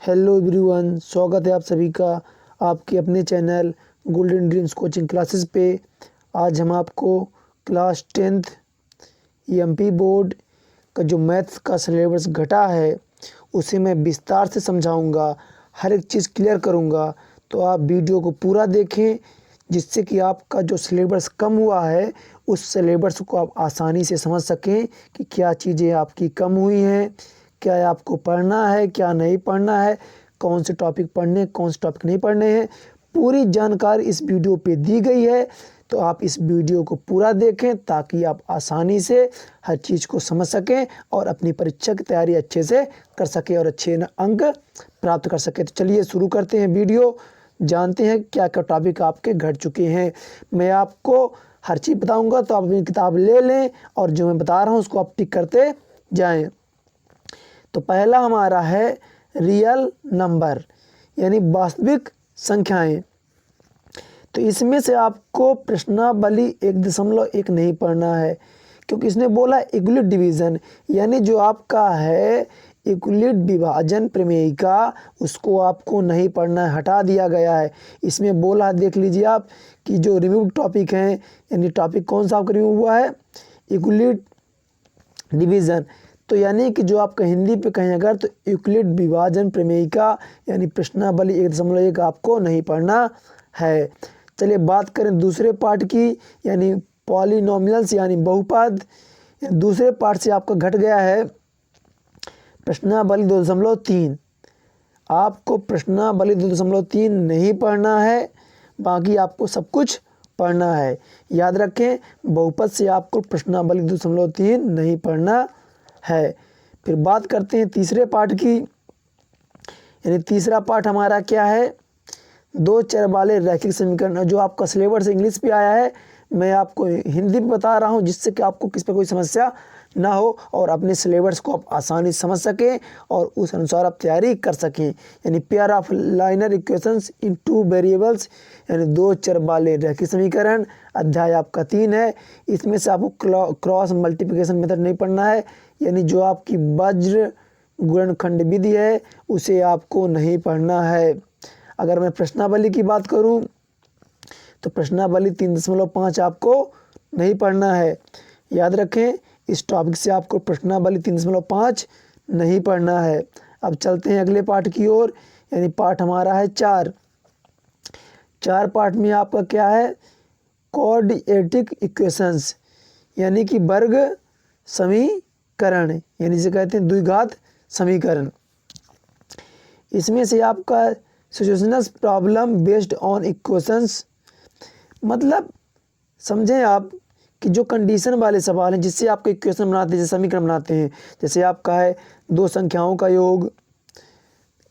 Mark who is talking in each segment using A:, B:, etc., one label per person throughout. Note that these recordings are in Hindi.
A: हेलो एवरीवन, स्वागत है आप सभी का आपके अपने channel golden dreams coaching classes पे। आज हम आपको क्लास 10th एमपी बोर्ड का जो मैथ्स का सिलेबस घटा है उसे मैं विस्तार से समझाऊंगा, हर एक चीज़ क्लियर करूंगा। तो आप वीडियो को पूरा देखें जिससे कि आपका जो सिलेबस कम हुआ है उस सिलेबस को आप आसानी से समझ सकें कि क्या चीज़ें आपकी कम हुई हैं, क्या आपको पढ़ना है, क्या नहीं पढ़ना है, कौन से टॉपिक पढ़ने, कौन से टॉपिक नहीं पढ़ने हैं। पूरी जानकारी इस वीडियो पे दी गई है, तो आप इस वीडियो को पूरा देखें ताकि आप आसानी से हर चीज़ को समझ सकें और अपनी परीक्षा की तैयारी अच्छे से कर सकें और अच्छे अंक प्राप्त कर सकें। तो चलिए शुरू करते हैं वीडियो, जानते हैं क्या क्या टॉपिक आपके घट चुके हैं। मैं आपको हर चीज़ बताऊँगा, तो आप अपनी किताब ले लें और जो मैं बता रहा हूँ उसको आप टिक करते जाएँ। तो पहला हमारा है रियल नंबर यानी वास्तविक संख्याएं। तो इसमें से आपको प्रश्नावली 1.1 नहीं पढ़ना है, क्योंकि इसने बोला इक्वलिट डिवीज़न यानी जो आपका है इक्वलिट विभाजन प्रमेय का, उसको आपको नहीं पढ़ना है, हटा दिया गया है। इसमें बोला, देख लीजिए आप कि जो रिमूव टॉपिक हैं, यानी टॉपिक कौन सा आपका रिमूव हुआ है, इक्वलिट डिवीज़न। तो यानी कि जो आपका हिंदी पे कहें अगर, तो यूक्लिड विभाजन प्रमेय का यानी प्रश्नावली 1.1 आपको नहीं पढ़ना है। चलिए बात करें दूसरे पार्ट की, यानी पॉलिनोमियल्स यानी बहुपद। दूसरे पार्ट से आपका घट गया है प्रश्नावली 2.3। आपको प्रश्नावली 2.3 नहीं पढ़ना है, बाकी आपको सब कुछ पढ़ना है। याद रखें, बहुपद से आपको प्रश्नावली 2.3 नहीं पढ़ना है। फिर बात करते हैं तीसरे पार्ट की, यानी तीसरा पार्ट हमारा क्या है, दो चर वाले रैखिक समीकरण। जो आपका सिलेबस इंग्लिश पे आया है, मैं आपको हिंदी में बता रहा हूँ जिससे कि आपको किस पे कोई समस्या ना हो और अपने सिलेबस को आप आसानी से समझ सकें और उस अनुसार आप तैयारी कर सकें। यानी pair of liner equations in 2 variables यानी दो चर वाले रैखिक समीकरण, अध्याय आपका 3 है। इसमें से आपको क्रॉस मल्टीप्लिकेशन मेथड नहीं पढ़ना है, यानी जो आपकी वज्र गुणनखंड विधि है उसे आपको नहीं पढ़ना है। अगर मैं प्रश्नावली की बात करूं तो प्रश्नावली 3.5 आपको नहीं पढ़ना है। याद रखें, इस टॉपिक से आपको प्रश्नावली 3.5 नहीं पढ़ना है। अब चलते हैं अगले पार्ट की ओर, यानी पार्ट हमारा है 4। पार्ट में आपका क्या है, क्वाड्रेटिक इक्वेशंस यानी कि वर्ग समीकरण, यानी जिसे कहते हैं द्विघात समीकरण। इसमें से आपका situational problem based on equations, मतलब समझें आप कि जो कंडीशन वाले सवाल हैं जिससे आपके इक्वेशन बनाते हैं, जैसे समीकरण बनाते हैं। जैसे आपका है दो संख्याओं का योग,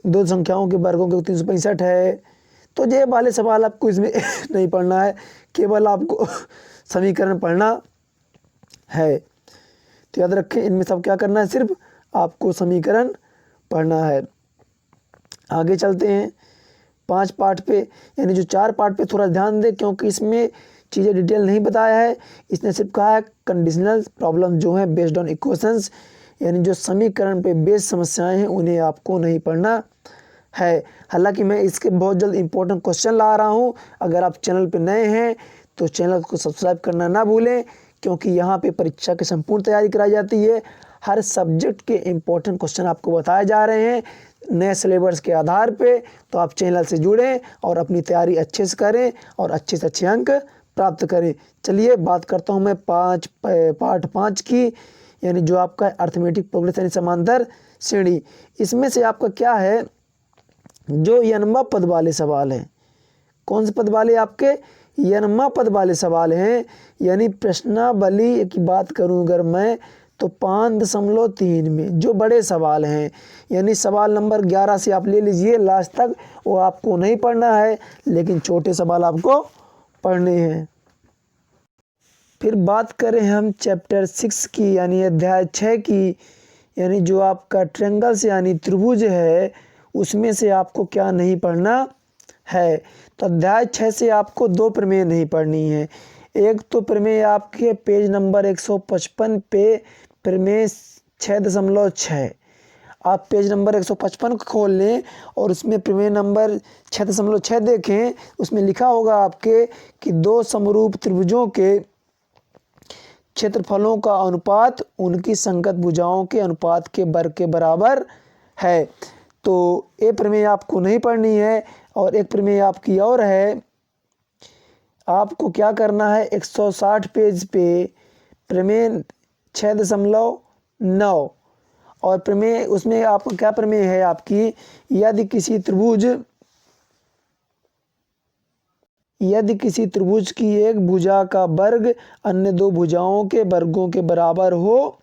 A: दो संख्याओं के वर्गों के 365 है, तो ये वाले सवाल आपको इसमें नहीं पढ़ना है, केवल आपको समीकरण पढ़ना है। तो याद रखें, इनमें सब क्या करना है, सिर्फ आपको समीकरण पढ़ना है। आगे चलते हैं 5 पार्ट पे, यानी जो 4 पार्ट पे थोड़ा ध्यान दें, क्योंकि इसमें चीज़ें डिटेल नहीं बताया है। इसने सिर्फ कहा है कंडीशनल प्रॉब्लम जो है बेस्ड ऑन इक्वेशंस, यानी जो समीकरण पे बेस्ड समस्याएं हैं उन्हें आपको नहीं पढ़ना है। हालांकि मैं इसके बहुत जल्द इंपॉर्टेंट क्वेश्चन ला रहा हूं। अगर आप चैनल पे नए हैं तो चैनल को सब्सक्राइब करना ना भूलें, क्योंकि यहाँ पे परीक्षा की संपूर्ण तैयारी कराई जाती है। हर सब्जेक्ट के इम्पोर्टेंट क्वेश्चन आपको बताए जा रहे हैं नए सिलेबस के आधार पे। तो आप चैनल से जुड़ें और अपनी तैयारी अच्छे से करें और अच्छे से अच्छे अंक प्राप्त करें। चलिए बात करता हूँ मैं पार्ट 5 की, यानी जो आपका अर्थमेटिक प्रोग्रेस यानी समांतर श्रेणी। इसमें से आपका क्या है, जो यनमा पद वाले सवाल हैं। कौन से पद वाले, आपके यनमा पद वाले सवाल हैं। यानी प्रश्नावली की बात करूं अगर मैं, तो 5.3 में जो बड़े सवाल हैं, यानी सवाल नंबर 11 से आप ले लीजिए लास्ट तक, वो आपको नहीं पढ़ना है, लेकिन छोटे सवाल आपको पढ़ने हैं। फिर बात करें हम चैप्टर 6 की, यानी अध्याय 6 की, यानी जो आपका ट्रायंगल्स यानी त्रिभुज है, उसमें से आपको क्या नहीं पढ़ना है। तो अध्याय 6 से आपको 2 प्रमेय नहीं पढ़नी है। एक तो प्रमेय आपके पेज नंबर 155 पे प्रमेय 6.6, आप पेज नंबर 155 को खोल लें और उसमें प्रमेय नंबर 6.6 देखें। उसमें लिखा होगा आपके कि दो समरूप त्रिभुजों के क्षेत्रफलों का अनुपात उनकी संगत भुजाओं के अनुपात के वर्ग के बराबर है। तो ये प्रमेय आपको नहीं पढ़नी है। और एक प्रमेय आपकी और है, आपको क्या करना है, 160 पेज पे प्रमेय 6.9 और प्रमेय उसमें आपको क्या प्रमेय है आपकी, यदि किसी त्रिभुज की एक भुजा का वर्ग अन्य दो भुजाओं के वर्गों के बराबर हो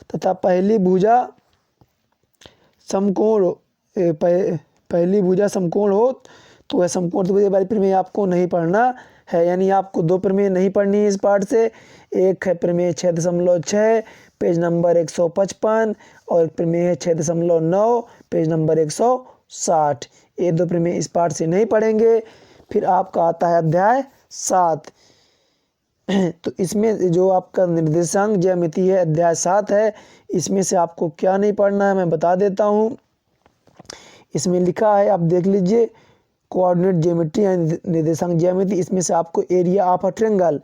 A: तथा पहली भुजा समकोण हो तो वह समकोण त्रिभुज वाली प्रमेय आपको नहीं पढ़ना है। यानी आपको दो प्रमेय नहीं पढ़नी है इस पाठ से। एक है प्रमेय 6.6 पेज नंबर 155 और एक प्रमेय है 6.9 पेज नंबर 160। ये दो प्रमेय इस पाठ से नहीं पढ़ेंगे। फिर आपका आता है अध्याय 7। तो इसमें जो आपका निर्देशांक ज्यामिति है अध्याय 7 है। इसमें से आपको क्या नहीं पढ़ना है मैं बता देता हूँ। इसमें लिखा है, आप देख लीजिए, कोऑर्डिनेट ज्योमेट्री यानी निर्देशांक ज्यामिति। इसमें से आपको एरिया ऑफ अ ट्रायंगल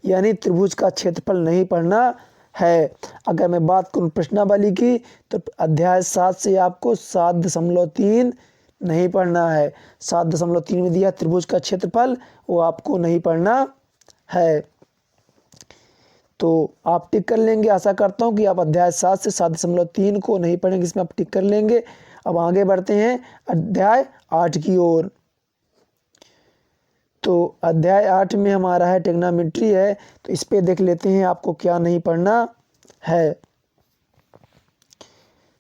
A: यानी त्रिभुज का क्षेत्रफल नहीं पढ़ना है। अगर मैं बात करूं प्रश्नावली की तो अध्याय 7 से आपको 7.3 नहीं पढ़ना है। 7.3 में दिया त्रिभुज का क्षेत्रफल, वो आपको नहीं पढ़ना है। तो आप टिक कर लेंगे। आशा करता हूं कि आप अध्याय 7 से 7.3 को नहीं पढ़ेंगे, इसमें आप टिक कर लेंगे। अब आगे बढ़ते हैं अध्याय 8 की ओर। तो अध्याय 8 में हमारा है ट्रिग्नोमेट्री है। तो इस पे देख लेते हैं आपको क्या नहीं पढ़ना है।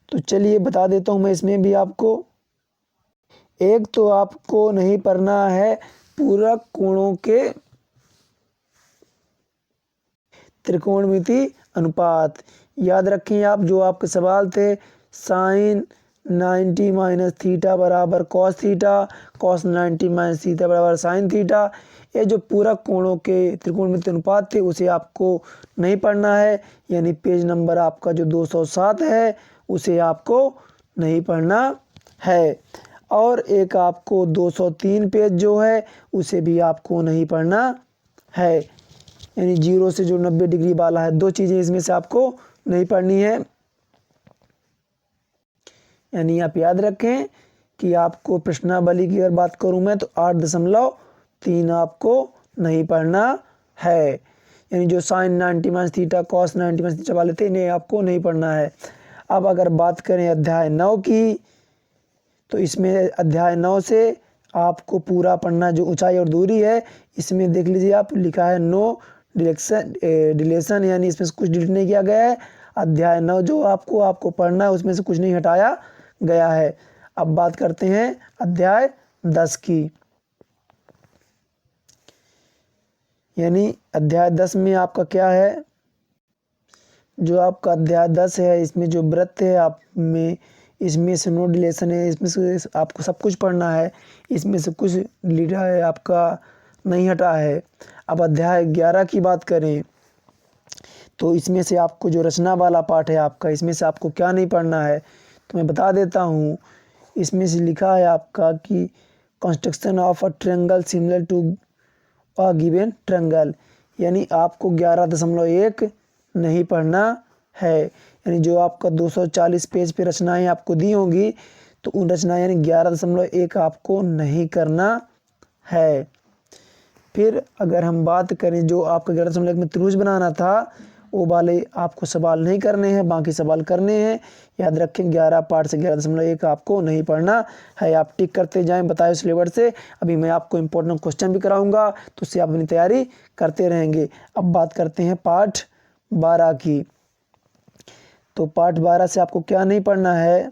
A: तो चलिए बता देता हूं मैं इसमें भी आपको। एक तो आपको नहीं पढ़ना है पूरक कोणों के त्रिकोणमिति अनुपात। याद रखें आप, जो आपके सवाल थे, साइन 90 माइनस थीटा बराबर cos theta, cos 90 minus theta बराबर साइन थीटा। ये जो पूरक कोणों के त्रिकोणमिति अनुपात थे उसे आपको नहीं पढ़ना है। यानी पेज नंबर आपका जो 207 है उसे आपको नहीं पढ़ना है। और एक आपको 203 पेज जो है उसे भी आपको नहीं पढ़ना है। यानी 0 से जो 90 डिग्री वाला है, दो चीज़ें इसमें से आपको नहीं पढ़नी है। यानी आप याद रखें कि आपको प्रश्नावली की अगर बात करूं मैं तो 8.3 आपको नहीं पढ़ना है। यानी जो sine 90 minus theta, cos 90 minus theta वाले थे इन्हें आपको नहीं पढ़ना है। अब अगर बात करें अध्याय 9 की तो इसमें अध्याय 9 से आपको पूरा पढ़ना जो ऊंचाई और दूरी है। इसमें देख लीजिए, आप लिखा है नो डिलेशन, यानी इसमें से कुछ डिलीट नहीं किया गया है। अध्याय 9 जो आपको पढ़ना है उसमें से कुछ नहीं हटाया गया है। अब बात करते हैं अध्याय 10 की। यानी अध्याय 10 में आपका क्या है, जो आपका अध्याय 10 है इसमें जो वृत्त है आप में, इसमें से नो डिलेशन है, इसमें से आपको सब कुछ पढ़ना है। इसमें से कुछ लिखा है आपका नहीं हटा है। अब अध्याय 11 की बात करें तो इसमें से आपको जो रचना वाला पाठ है आपका, इसमें से आपको क्या नहीं पढ़ना है तो मैं बता देता हूँ। इसमें से लिखा है आपका कि construction of a triangle similar to a given triangle. यानी आपको 11.1 नहीं पढ़ना है। यानी जो आपका 240 पेज पे रचनाएं आपको दी होंगी तो उन रचनाएं यानी 11.1 आपको नहीं करना है। फिर अगर हम बात करें जो आपका 11.1 में त्रिभुज बनाना था वो वाले आपको सवाल नहीं करने हैं, बाकी सवाल करने हैं। याद रखें 11 पार्ट से 11.1 आपको नहीं पढ़ना है। आप टिक करते जाएं बताए सिलेबस से। अभी मैं आपको इंपॉर्टेंट क्वेश्चन भी कराऊंगा तो उससे आप अपनी तैयारी करते रहेंगे। अब बात करते हैं पार्ट 12 की। तो पार्ट 12 से आपको क्या नहीं पढ़ना है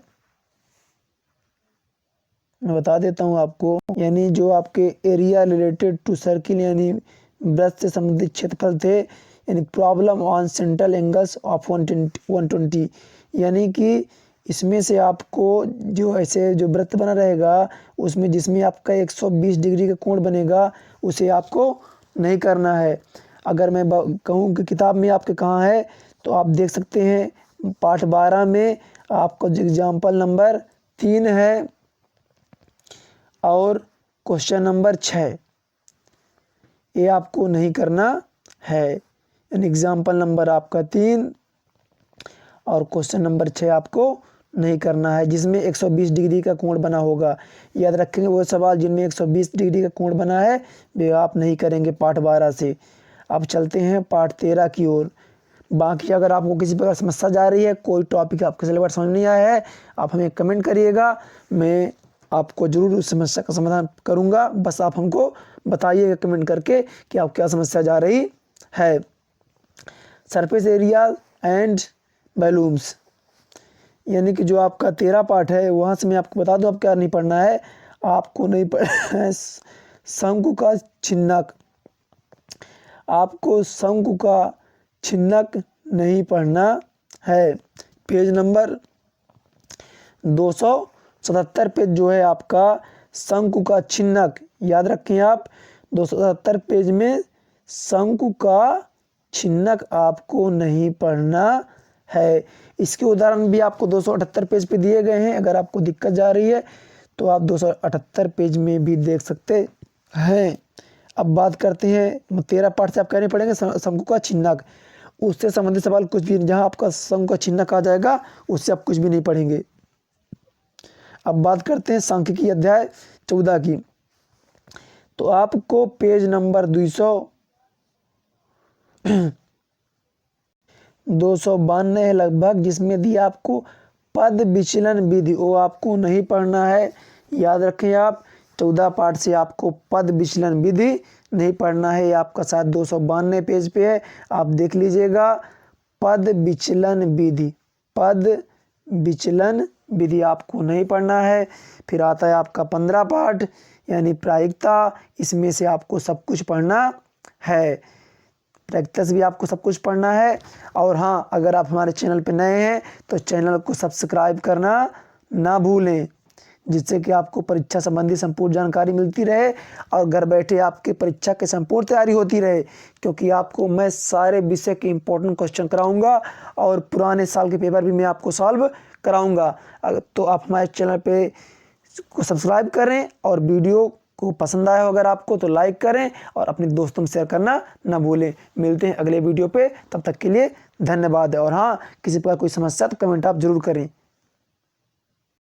A: मैं बता देता हूँ आपको। यानी जो आपके एरिया रिलेटेड टू सर्किल यानी वृत्त से संबंधित क्षेत्रफल थे, यानी problem on central angles of 120। यानी कि इसमें से आपको जो ऐसे जो वृत्त बना रहेगा उसमें जिसमें आपका 120 डिग्री का कोण बनेगा उसे आपको नहीं करना है। अगर मैं कहूँ कि किताब में आपके कहाँ है तो आप देख सकते हैं पाठ 12 में आपका एग्जाम्पल नंबर 3 है और क्वेश्चन नंबर 6 ये आपको नहीं करना है। यानी एग्जाम्पल नंबर आपका 3 और क्वेश्चन नंबर 6 आपको नहीं करना है, जिसमें 120 डिग्री का कोण बना होगा। याद रखेंगे वो सवाल जिनमें 120 डिग्री का कोण बना है वे आप नहीं करेंगे पार्ट 12 से। अब चलते हैं पार्ट 13 की ओर। बाकी अगर आपको किसी प्रकार समस्या जा रही है, कोई टॉपिक आपके सिलेबस समझ नहीं आया है, आप हमें कमेंट करिएगा, मैं आपको ज़रूर उस समस्या का समाधान करूंगा। बस आप हमको बताइएगा कमेंट करके कि आप क्या समस्या जा रही है। सरफेस एरिया एंड वॉल्यूम्स, यानी कि जो आपका 13 पार्ट है वहाँ से मैं आपको बता दूं, अब क्या नहीं पढ़ना है, आपको नहीं पढ़ना है शंकु का छिन्नक। आपको शंकु का छिन्नक नहीं पढ़ना है। पेज नंबर 277 पेज जो है आपका शंकु का छिन्नक, याद रखें आप 277 पेज में शंकु का छिन्नक आपको नहीं पढ़ना है। इसके उदाहरण भी आपको 278 पेज पे दिए गए हैं। अगर आपको दिक्कत जा रही है तो आप 278 पेज में भी देख सकते हैं। अब बात करते हैं 13 पार्ट से आप कहने पड़ेंगे शंकु का छिन्नक, उससे संबंधित सवाल कुछ भी, जहां आपका शंकु का छिन्नक आ जाएगा उससे आप कुछ भी नहीं पढ़ेंगे। अब बात करते हैं सांख्यिकी अध्याय 14 की। तो आपको पेज नंबर 292 है लगभग, जिसमें दिया आपको पद विचलन विधि, वो आपको नहीं पढ़ना है। याद रखें आप 14 पार्ट से आपको पद विचलन विधि नहीं पढ़ना है। ये आपका शायद 292 पेज पे है, आप देख लीजिएगा। पद विचलन विधि, पद विचलन विधि आपको नहीं पढ़ना है। फिर आता है आपका 15 पार्ट यानी प्रायिकता, इसमें से आपको सब कुछ पढ़ना है। प्रायिकता से भी आपको सब कुछ पढ़ना है। और हाँ, अगर आप हमारे चैनल पे नए हैं तो चैनल को सब्सक्राइब करना ना भूलें, जिससे कि आपको परीक्षा संबंधी संपूर्ण जानकारी मिलती रहे और घर बैठे आपके परीक्षा की संपूर्ण तैयारी होती रहे। क्योंकि आपको मैं सारे विषय के इंपॉर्टेंट क्वेश्चन कराऊंगा और पुराने साल के पेपर भी मैं आपको सॉल्व कराऊंगा। तो आप हमारे चैनल पे को सब्सक्राइब करें और वीडियो को पसंद आया हो अगर आपको तो लाइक करें और अपने दोस्तों में शेयर करना ना भूलें। मिलते हैं अगले वीडियो पे, तब तक के लिए धन्यवाद। और हाँ, किसी प्रकार कोई समस्या तो कमेंट आप जरूर करें।